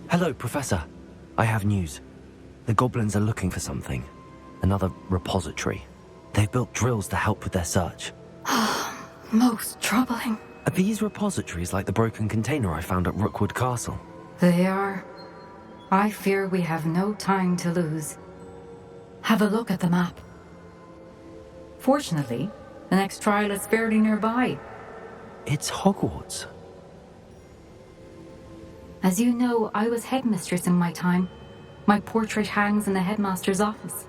Hello, Professor. I have news. The goblins are looking for something. Another repository. They've built drills to help with their search. Most troubling. Are these repositories like the broken container I found at Rookwood Castle? They are. I fear we have no time to lose. Have a look at the map. Fortunately, the next trial is fairly nearby. It's Hogwarts. As you know, I was headmistress in my time. My portrait hangs in the headmaster's office.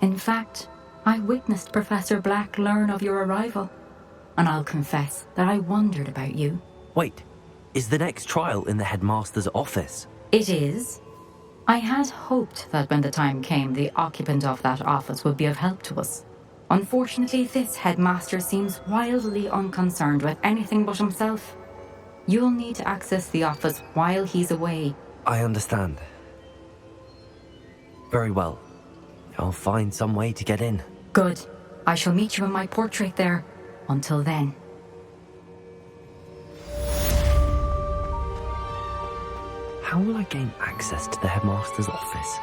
In fact, I witnessed Professor Black learn of your arrival. And I'll confess that I wondered about you. Wait, is the next trial in the headmaster's office? It is. I had hoped that when the time came, the occupant of that office would be of help to us. Unfortunately, this headmaster seems wildly unconcerned with anything but himself. You'll need to access the office while he's away. I understand. Very well. I'll find some way to get in. Good. I shall meet you in my portrait there. Until then. How will I gain access to the headmaster's office?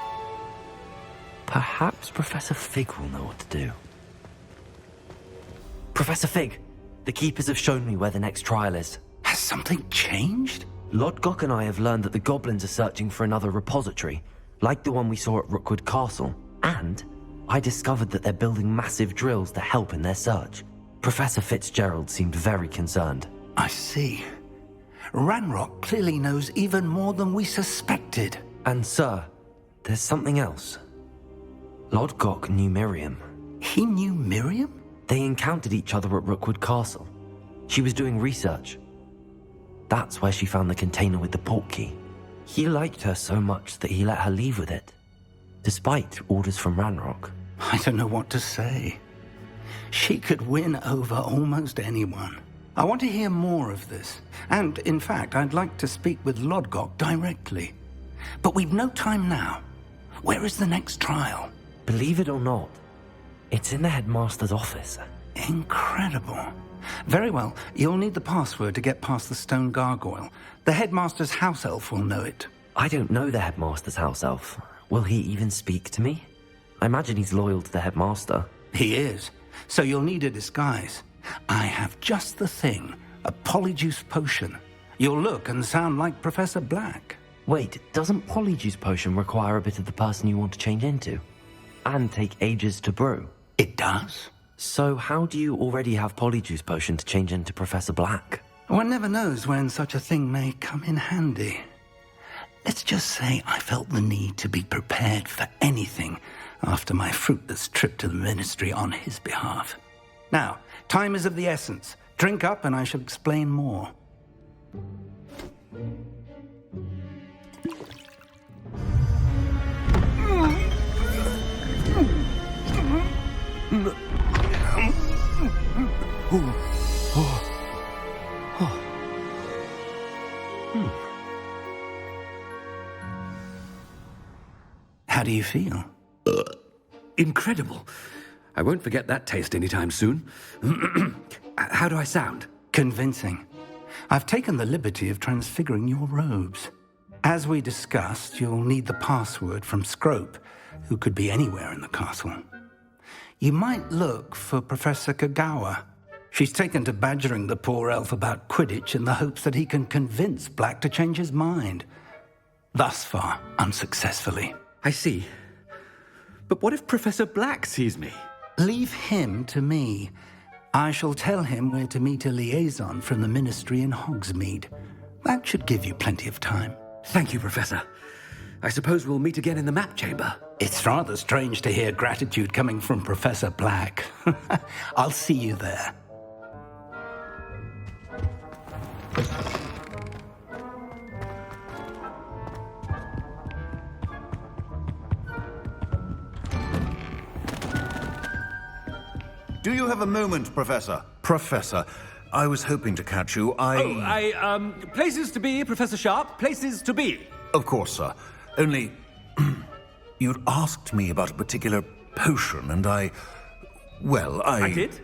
Perhaps Professor Fig will know what to do. Professor Fig, the keepers have shown me where the next trial is. Has something changed? Lodgok and I have learned that the goblins are searching for another repository, like the one we saw at Rookwood Castle. And I discovered that they're building massive drills to help in their search. Professor Fitzgerald seemed very concerned. I see. Ranrock clearly knows even more than we suspected. And sir, there's something else. Lodgok knew Miriam. He knew Miriam? They encountered each other at Rookwood Castle. She was doing research. That's where she found the container with the portkey. He liked her so much that he let her leave with it, despite orders from Ranrock. I don't know what to say. She could win over almost anyone. I want to hear more of this. And, in fact, I'd like to speak with Lodgok directly. But we've no time now. Where is the next trial? Believe it or not, it's in the headmaster's office. Incredible. Very well. You'll need the password to get past the stone gargoyle. The headmaster's house elf will know it. I don't know the headmaster's house elf. Will he even speak to me? I imagine he's loyal to the headmaster. He is. So you'll need a disguise. I have just the thing. A polyjuice potion. You'll look and sound like Professor Black. Wait, doesn't polyjuice potion require a bit of the person you want to change into? And take ages to brew? It does. So how do you already have polyjuice potion to change into Professor Black? One never knows when such a thing may come in handy. Let's just say I felt the need to be prepared for anything after my fruitless trip to the ministry on his behalf. Now, time is of the essence. Drink up and I shall explain more. How do you feel? Incredible. I won't forget that taste anytime soon. How do I sound? Convincing. I've taken the liberty of transfiguring your robes. As we discussed, you'll need the password from Scrope, who could be anywhere in the castle. You might look for Professor Kagawa. She's taken to badgering the poor elf about Quidditch in the hopes that he can convince Black to change his mind. Thus far, unsuccessfully. I see. But what if Professor Black sees me? Leave him to me. I shall tell him where to meet a liaison from the ministry in Hogsmeade. That should give you plenty of time. Thank you, Professor. I suppose we'll meet again in the map chamber. It's rather strange to hear gratitude coming from Professor Black. I'll see you there. Do you have a moment, Professor? Professor, I was hoping to catch you. Places to be, Professor Sharp. Places to be. Of course, sir. Only... you'd asked me about a particular potion, and I did?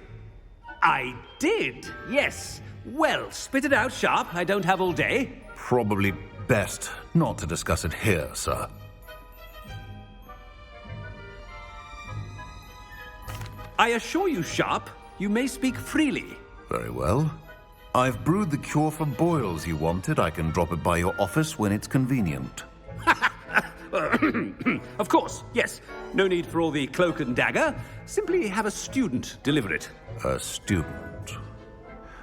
I did, yes. Well, spit it out, Sharp. I don't have all day. Probably best not to discuss it here, sir. I assure you, Sharp, you may speak freely. Very well. I've brewed the cure for boils you wanted. I can drop it by your office when it's convenient. Of course, yes. No need for all the cloak and dagger. Simply have a student deliver it. A student.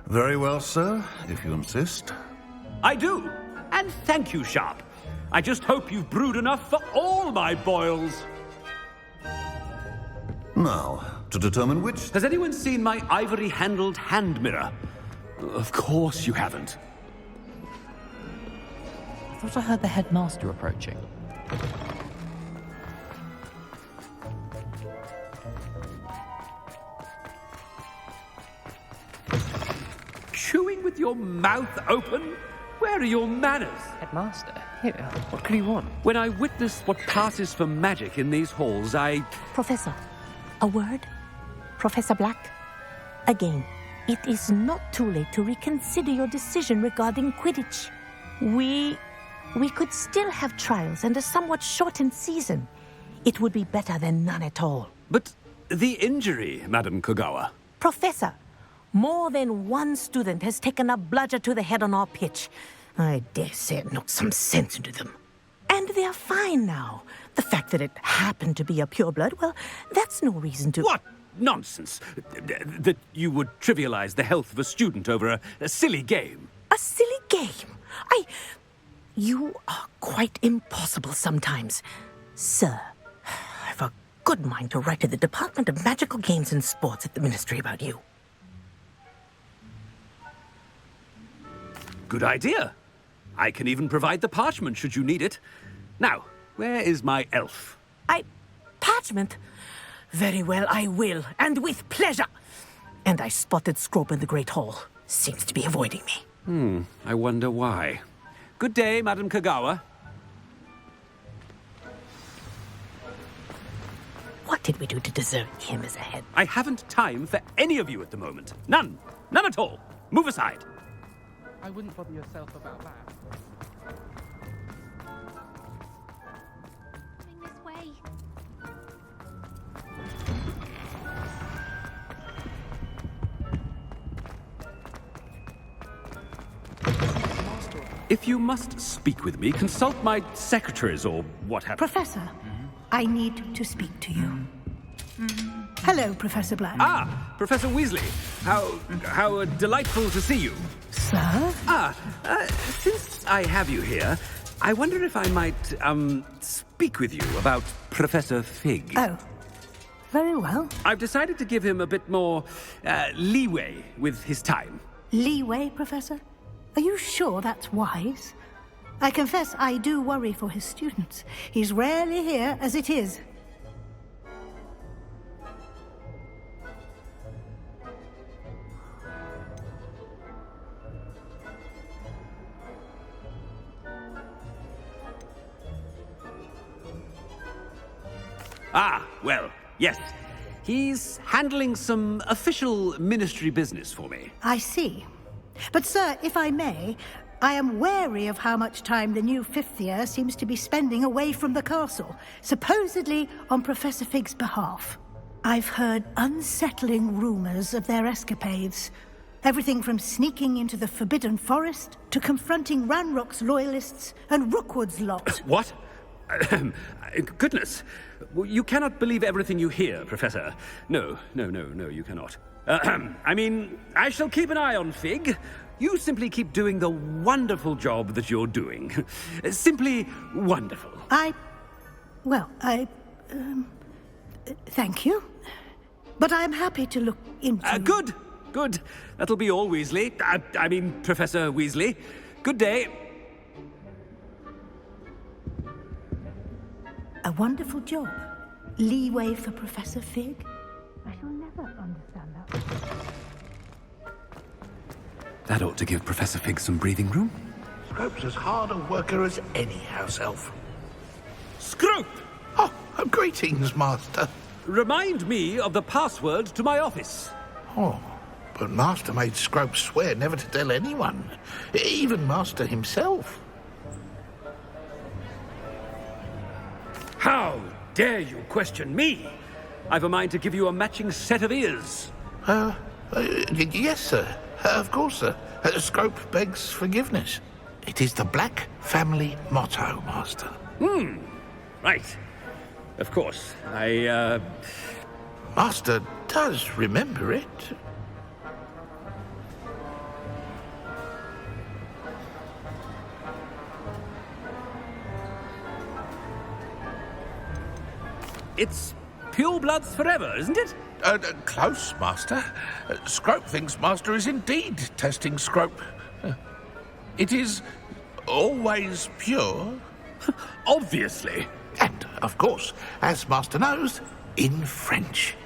Very well, sir, if you insist. I do. And thank you, Sharp. I just hope you've brewed enough for all my boils. Now, to determine which... Has anyone seen my ivory-handled hand mirror? Of course you haven't. I thought I heard the headmaster approaching. Chewing with your mouth open? Where are your manners? Headmaster? Here, what could you want? When I witness what passes for magic in these halls, Professor, a word? Professor Black? Again, it is not too late to reconsider your decision regarding Quidditch. We could still have trials and a somewhat shortened season. It would be better than none at all. But the injury, Madam Kogawa. Professor, more than one student has taken a bludger to the head on our pitch. I dare say it knocked some sense into them. And they're fine now. The fact that it happened to be a pureblood, well, that's no reason to... What nonsense! That you would trivialize the health of a student over a silly game. A silly game? You are quite impossible sometimes. Sir, I've a good mind to write to the Department of Magical Games and Sports at the Ministry about you. Good idea. I can even provide the parchment should you need it. Now, where is my elf? Parchment? Very well, I will, and with pleasure. And I spotted Scrope in the Great Hall. Seems to be avoiding me. I wonder why. Good day, Madam Kogawa. What did we do to deserve him as a head? I haven't time for any of you at the moment. None. None at all. Move aside. I wouldn't bother yourself about that. This way. If you must speak with me, consult my secretaries or what have you. Professor, I need to speak to you. Hello, Professor Black. Ah, Professor Weasley. How delightful to see you. Sir? Since I have you here, I wonder if I might, speak with you about Professor Fig. Oh, very well. I've decided to give him a bit more, leeway with his time. Leeway, Professor? Are you sure that's wise? I confess I do worry for his students. He's rarely here as it is. Ah, well, yes. He's handling some official ministry business for me. I see. But, sir, if I may, I am wary of how much time the new fifth year seems to be spending away from the castle, supposedly on Professor Fig's behalf. I've heard unsettling rumors of their escapades. Everything from sneaking into the Forbidden Forest to confronting Ranrock's loyalists and Rookwood's lot. What? Goodness. You cannot believe everything you hear, Professor. No, you cannot. I mean, I shall keep an eye on Fig. You simply keep doing the wonderful job that you're doing. Simply wonderful. Thank you. But I'm happy to look into... Good. That'll be all, Weasley. I mean, Professor Weasley. Good day. A wonderful job. Leeway for Professor Fig. I shall never understand that. That ought to give Professor Fig some breathing room. Scrope's as hard a worker as any house elf. Scrope! Oh, greetings, Master. Remind me of the password to my office. Oh, but Master made Scrope swear never to tell anyone, even Master himself. dare you question me? I've a mind to give you a matching set of ears. Yes, sir. Of course, sir. Scrope begs forgiveness. It is the Black family motto, Master. Right. Of course. Master does remember it. It's pure bloods forever, isn't it? Close, Master. Scrope thinks Master is indeed testing Scrope. It is always pure. Obviously. And, of course, as Master knows, in French.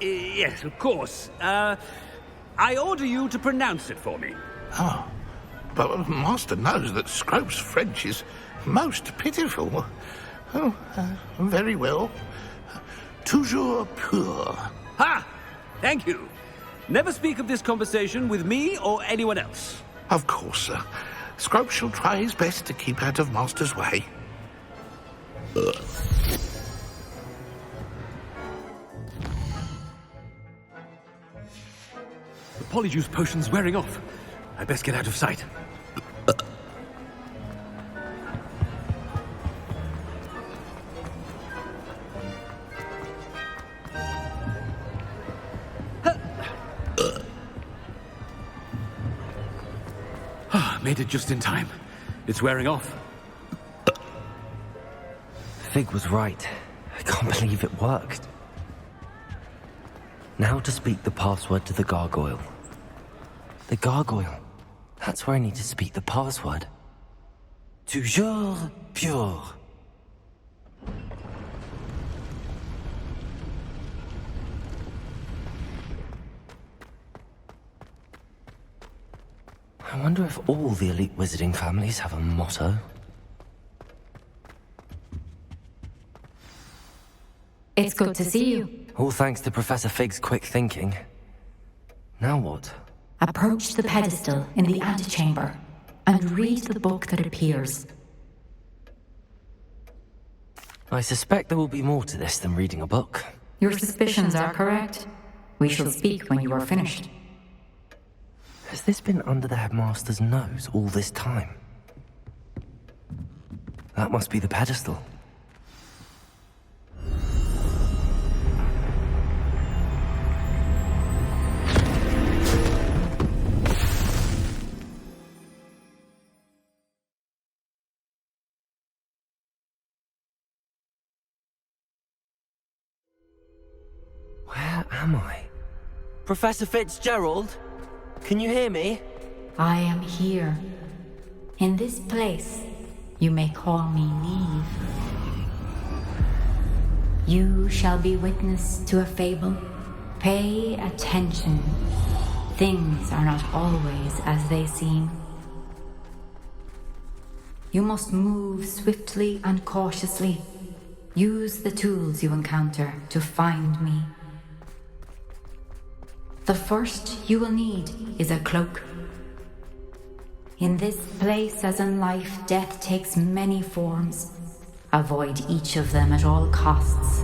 Yes, of course. I order you to pronounce it for me. But Master knows that Scrope's French is most pitiful. Oh, very well. Toujours pur. Ha! Thank you. Never speak of this conversation with me or anyone else. Of course, sir. Scrope shall try his best to keep out of Master's way. The polyjuice potion's wearing off. I best get out of sight. Made it just in time. It's wearing off. Fig was right. I can't believe it worked. Now to speak the password to the gargoyle. The gargoyle. That's where I need to speak the password. Toujours pure. I wonder if all the elite wizarding families have a motto. It's good to see you. All thanks to Professor Fig's quick thinking. Now what? Approach the pedestal in the antechamber and read the book that appears. I suspect there will be more to this than reading a book. Your suspicions are correct. We shall speak when you are finished. Has this been under the headmaster's nose all this time? That must be the pedestal. Where am I? Professor Fitzgerald? Can you hear me? I am here. In this place, you may call me Neve. You shall be witness to a fable. Pay attention. Things are not always as they seem. You must move swiftly and cautiously. Use the tools you encounter to find me. The first you will need is a cloak. In this place, as in life, death takes many forms. Avoid each of them at all costs.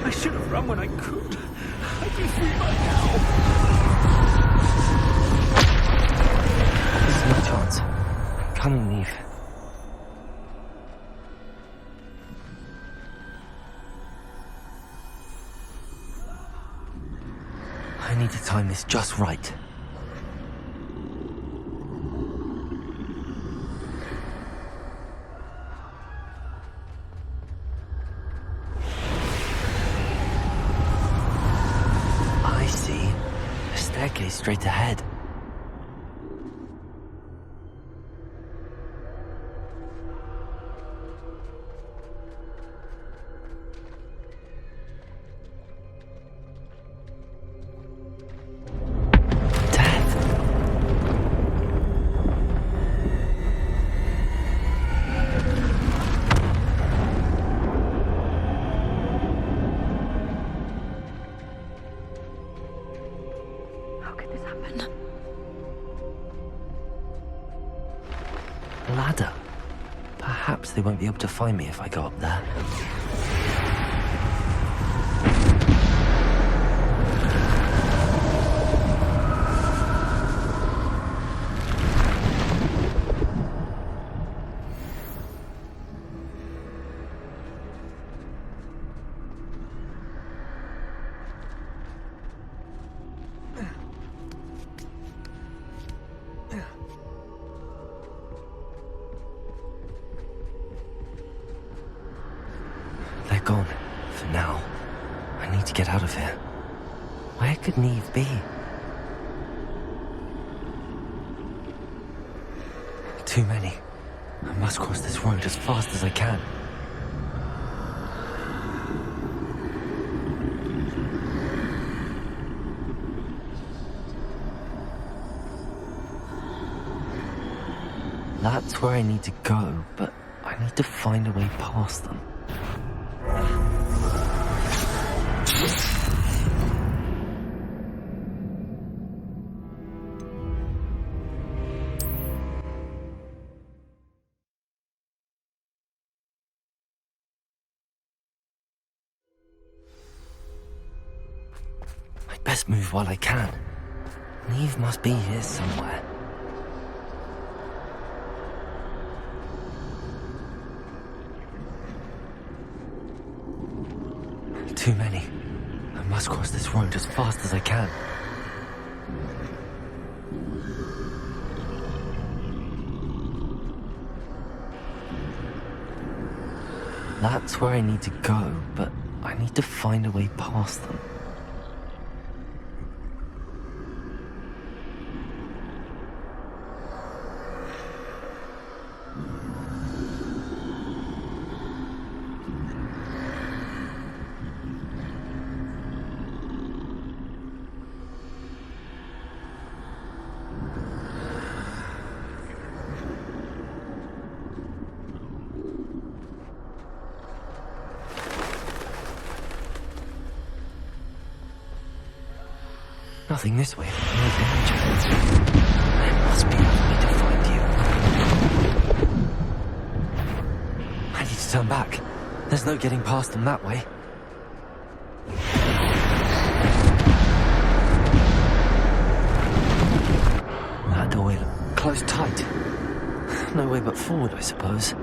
I should have run when I could. I'd be free by now. There's no chance. Come and leave. I need to time this just right. straight ahead. Ladder. Perhaps they won't be able to find me if I go up there. They're gone. For now. I need to get out of here. Where could Neve be? Too many. I must cross this road as fast as I can. That's where I need to go, but I need to find a way past them. I'd best move while I can. Neve must be here somewhere. Too many. I must cross this road as fast as I can. That's where I need to go, but I need to find a way past them. Nothing this way. No danger. There must be another way to find you. I need to turn back. There's no getting past them that way. That doorway closed tight. No way but forward, I suppose.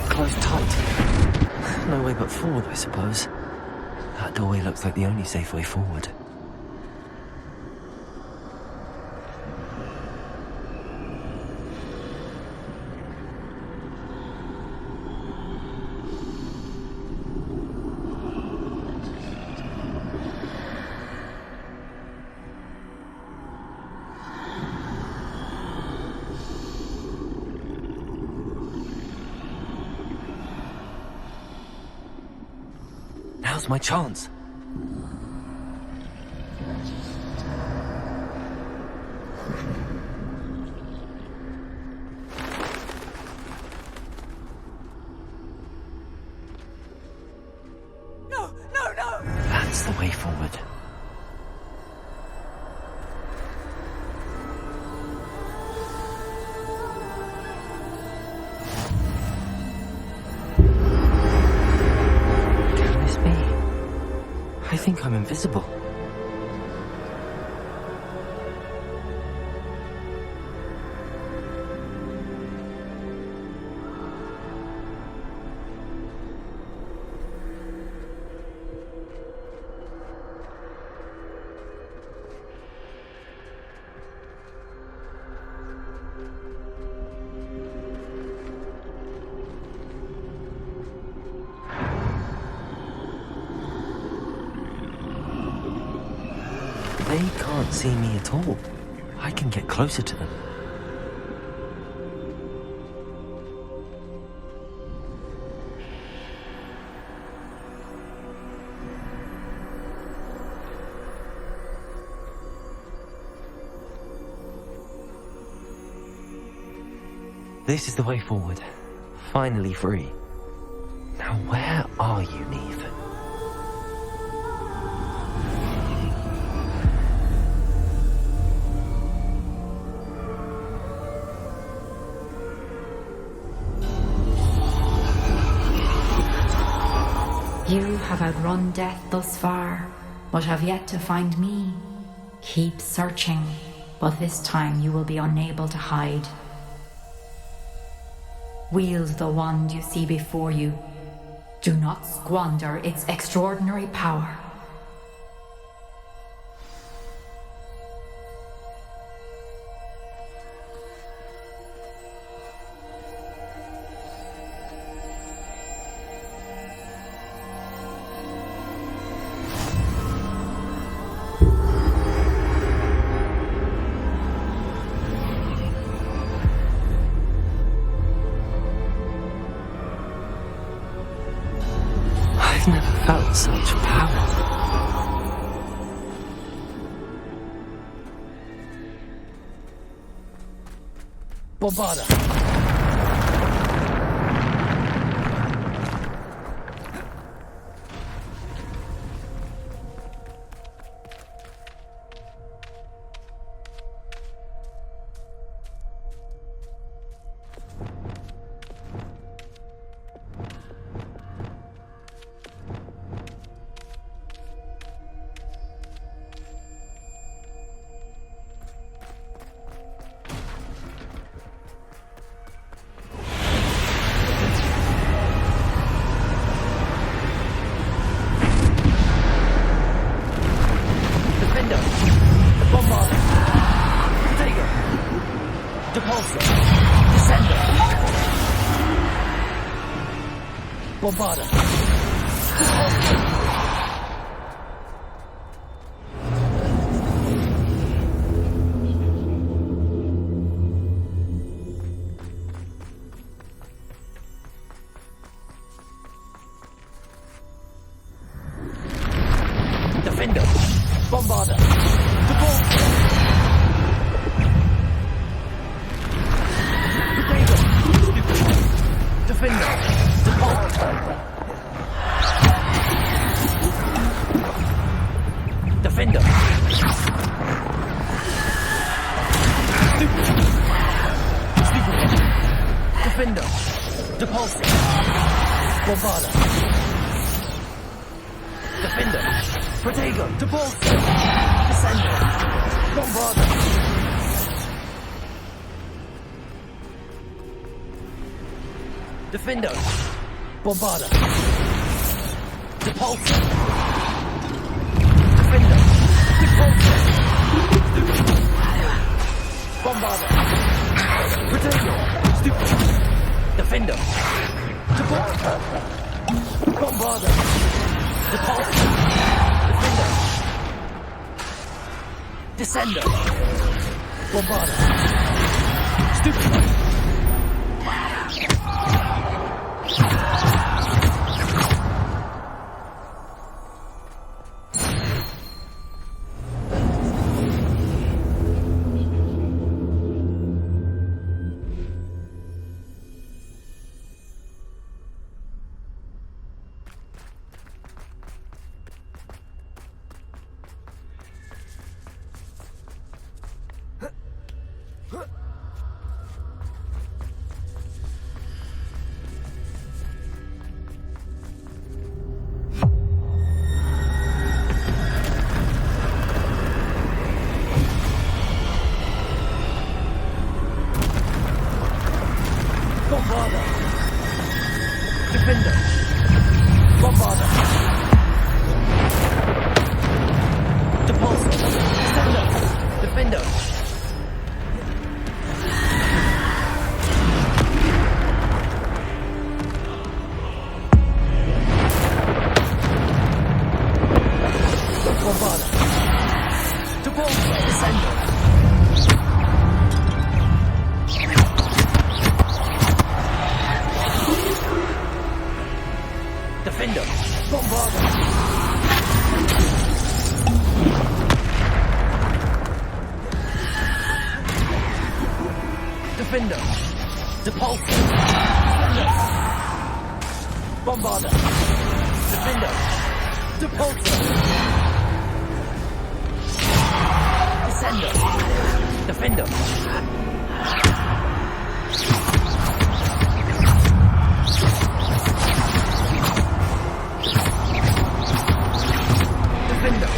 Closed tight. No way but forward, I suppose. That doorway looks like the only safe way forward. Now's my chance. No, no, no! That's the way forward. think I'm invisible. They can't see me at all. I can get closer to them. This is the way forward. Finally free. Now where are you, Neve? You have outrun death thus far, but have yet to find me. Keep searching, but this time you will be unable to hide. Wield the wand you see before you. Do not squander its extraordinary power. I've never felt such power. Bombarda! Bombarda! Defender! Bombarda! Defender! Defender! Defender! Depulsing! Bombarda! Defender! Protego! Depulsing! Descender! Bombarda! Defender! Bombarda! Depulsing! Defender! Depulsing! Bombarda! Protego! Defender! Depulsing! Bombarda! Depulsing! Defender! Descender! Bombarda! Stupid! Bombarder. Depulsor. Descendo. Defendo. Bombarder. Depulsor. Descendo. Defender! Bombarder! Defender! Depulsor! Bombarder! Defender! Depulsor! Descender! Defender! Defender!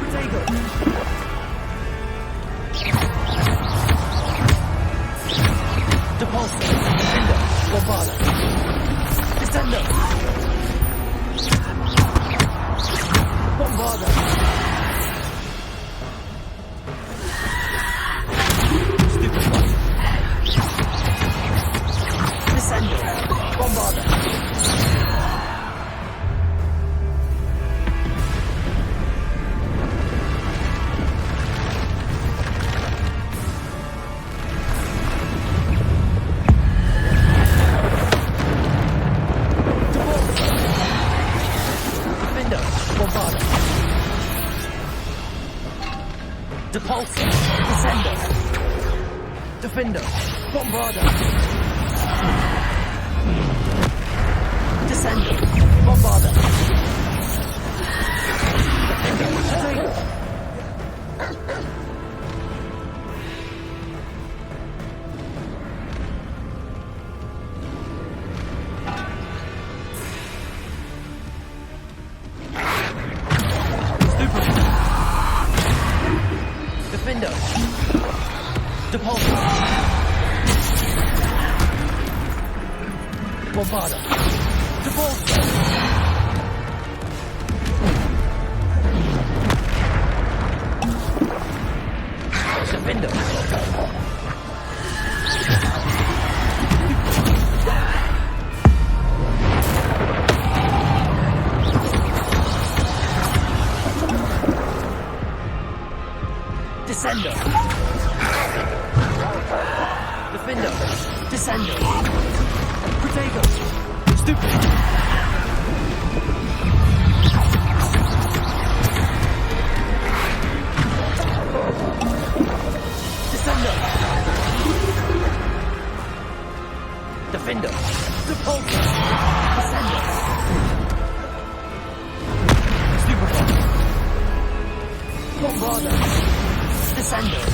Potato! Depulsor! Defender! Bombarder! Descender! Bombarder! Stupid one! Descender! Bombarder! Depulsor, Descender, Defender, Bombarder, Descender, Bombarder, Defender, Potato. Defender! Depulsor! Bombarder! Depulsor! Defender! Descender! Defender! Descender! Potato! Stupid! Descender! Defender! Depulsor! Descender! Stupid! Bombarder! Descender!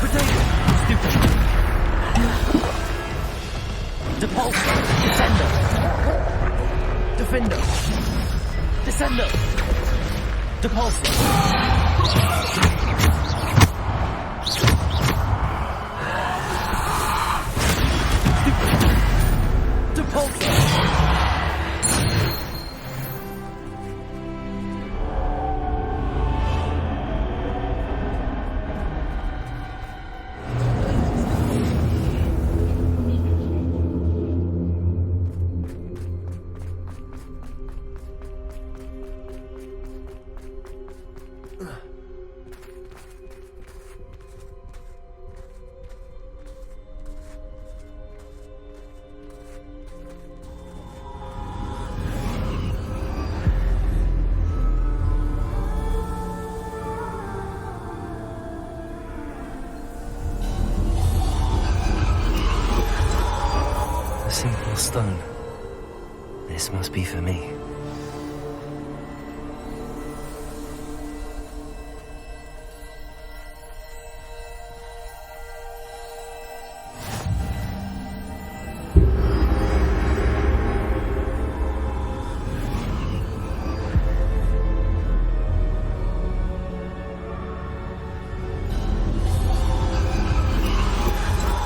Potato! Stupid! Depulsor! Descender! Defender! Descender! Depulsor! Stupid! Depulsor! A simple stone. This must be for me.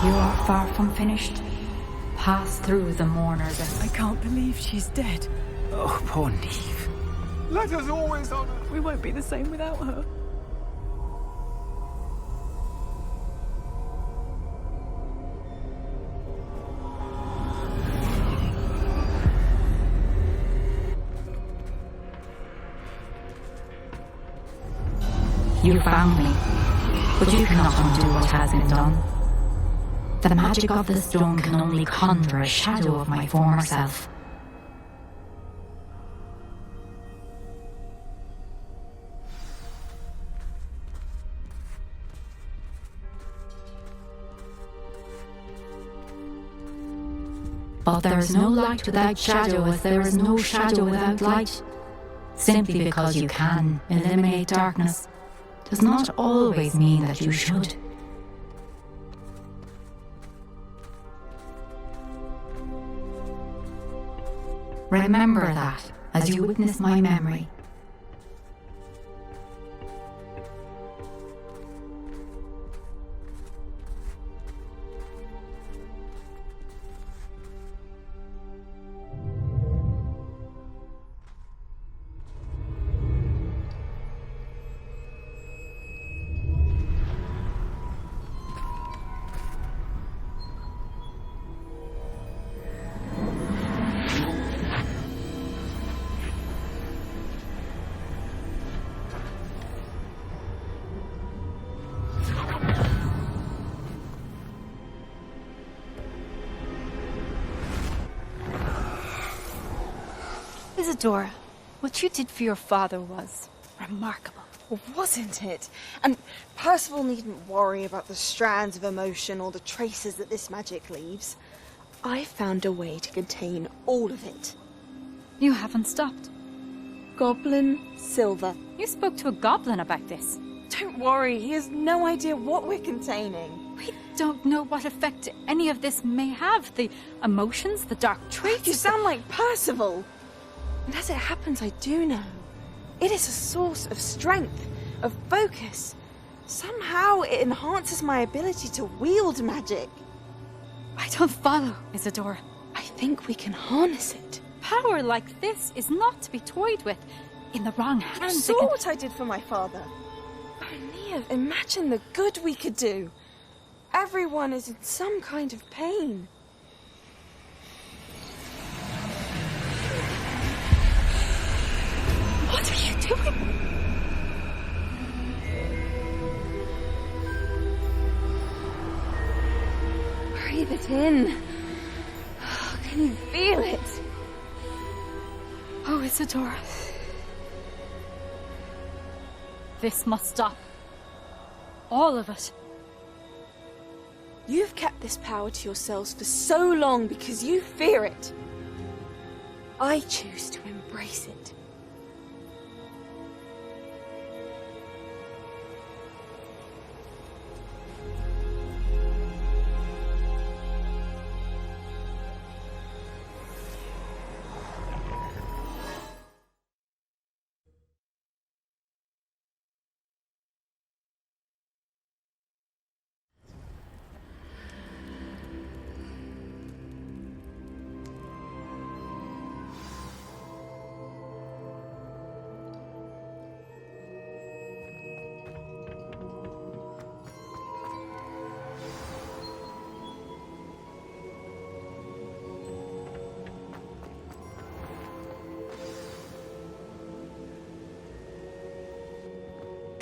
You are far from finished. pass through the mourners. I can't believe she's dead. Oh, poor Neve. Let us always honor. We won't be the same without her. You found me, but you cannot undo what has been done. The magic of the stone can only conjure a shadow of my former self. But there is no light without shadow, as there is no shadow without light. Simply because you can eliminate darkness does not always mean that you should. Remember that as you witness my memory. Isadora, what you did for your father was remarkable. Well, wasn't it? And Percival needn't worry about the strands of emotion or the traces that this magic leaves. I found a way to contain all of it. You haven't stopped. Goblin Silver. You spoke to a goblin about this. Don't worry, he has no idea what we're containing. We don't know what effect any of this may have. The emotions, the dark traits. You sound like Percival. And as it happens, I do know. It is a source of strength, of focus. Somehow it enhances my ability to wield magic. I don't follow, Isadora. I think we can harness it. Power like this is not to be toyed with. In the wrong hands, You saw what I did for my father. Oh, Nia, imagine the good we could do. Everyone is in some kind of pain. What are you doing? Breathe it in. Can you feel it? Oh, Isadora. This must stop. All of it. You've kept this power to yourselves for so long because you fear it. I choose to embrace it.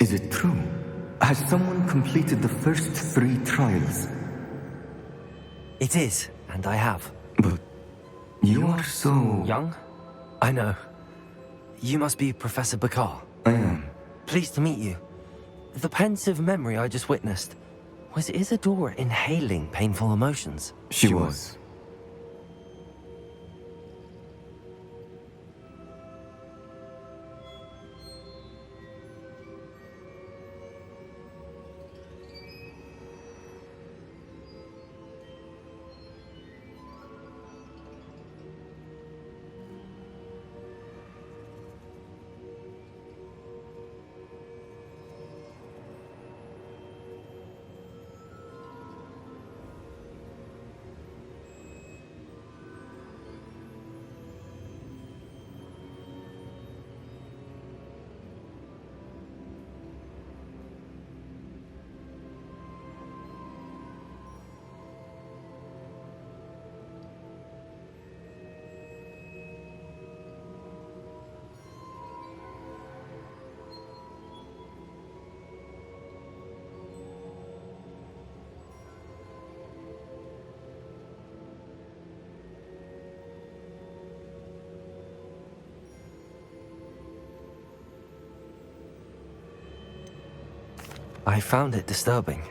Is it true? Has someone completed the first 3 trials? It is, and I have. But you are so... Young? I know. You must be Professor Bakar. I am. Pleased to meet you. The pensive memory I just witnessed, was Isadora inhaling painful emotions? She was. I found it disturbing.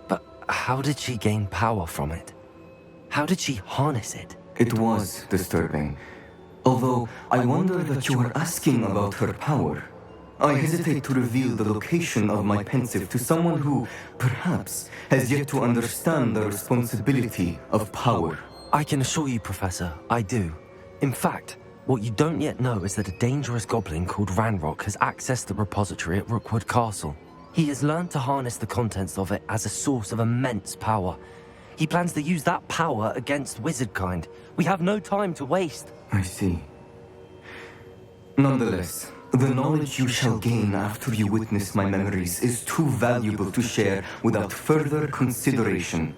But how did she gain power from it? How did she harness it? It was disturbing. Although I wonder that you are asking about her power. I hesitate to reveal the location of my pensive to someone who, perhaps, has yet to understand the responsibility of power. I can assure you, Professor, I do. In fact, what you don't yet know is that a dangerous goblin called Ranrock has accessed the repository at Rookwood Castle. He has learned to harness the contents of it as a source of immense power. He plans to use that power against wizardkind. We have no time to waste. I see. Nonetheless, the knowledge you shall gain after you witness my memories is too valuable to share without further consideration.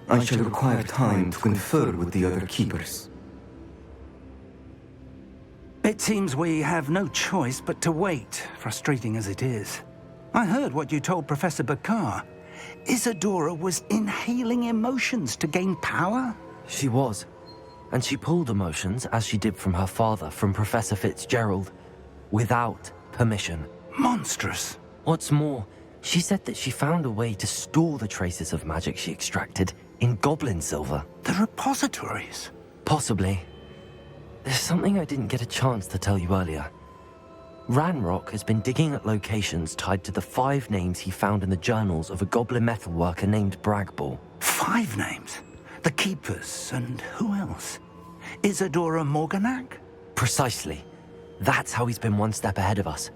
I shall require time to confer with the other keepers. It seems we have no choice but to wait, frustrating as it is. I heard what you told Professor Bakar. Isadora was inhaling emotions to gain power? She was. And she pulled emotions, as she did from her father, from Professor Fitzgerald, without permission. Monstrous. What's more, she said that she found a way to store the traces of magic she extracted in goblin silver. The repositories? Possibly. There's something I didn't get a chance to tell you earlier. Ranrock has been digging at locations tied to the 5 names he found in the journals of a goblin metalworker named Bragball. 5 names? The Keepers, and who else? Isadora Morganac? Precisely. That's how he's been one step ahead of us.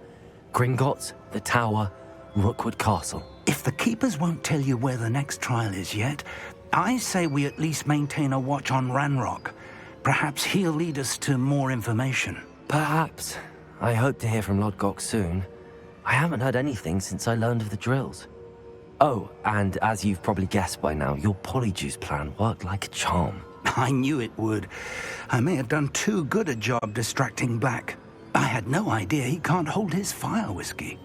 Gringotts, the Tower, Rookwood Castle. If the Keepers won't tell you where the next trial is yet, I say we at least maintain a watch on Ranrock. Perhaps he'll lead us to more information. Perhaps. I hope to hear from Lodgok soon. I haven't heard anything since I learned of the drills. Oh, and as you've probably guessed by now, your Polyjuice plan worked like a charm. I knew it would. I may have done too good a job distracting Black. I had no idea he can't hold his fire whiskey.